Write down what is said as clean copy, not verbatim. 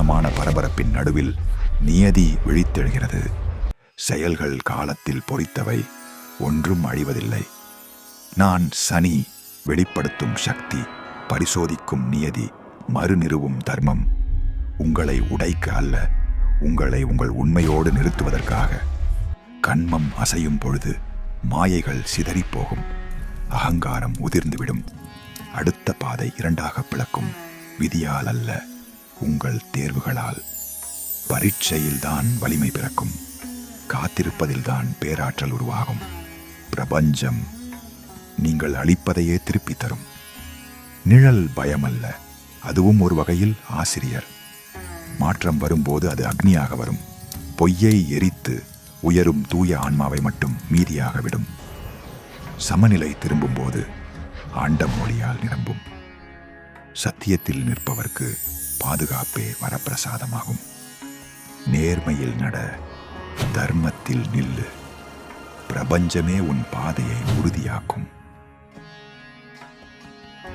நிதானமான பரபரப்பின் நடுவில் நியதி விழித்தெழுகிறது. செயல்கள் காலத்தில் பொறித்தவை, ஒன்றும் அழிவதில்லை. நான் சனி, வெளிப்படுத்தும் சக்தி, பரிசோதிக்கும் நியதி, மறுநிறுவும் தர்மம். உங்களை உடைக்க அல்ல, உங்களை உங்கள் உண்மையோடு நிறுத்துவதற்காக. கண்மம் அசையும் பொழுது மாயைகள் சிதறிப்போகும், அகங்காரம் உதிர்ந்துவிடும். அடுத்த பாதை இரண்டாக பிளக்கும், விதியால் அல்ல, உங்கள் தேர்வுகளால். பரீட்சையில்தான் வலிமை பிறக்கும், காத்திருப்பதில்தான் பேராற்றல் உருவாகும். பிரபஞ்சம் நீங்கள் அளிப்பதையே திருப்பி தரும். நிழல் பயமல்ல, அதுவும் ஒரு வகையில் ஆசிரியர். மாற்றம் வரும்போது அது அக்னியாக வரும், பொய்யை எரித்து உயரும் தூய ஆன்மாவை மட்டும் மீதியாக விடும். சமநிலை திரும்பும்போது ஆண்டம் மொழியால் நிரம்பும். சத்தியத்தில் நிற்பவர்க்கு பாதுகாப்பே வரப்பிரசாதமாகும். நேர்மையில் நட, தர்மத்தில் நில்லு. பிரபஞ்சமே உன் பாதையை உறுதியாக்கும்.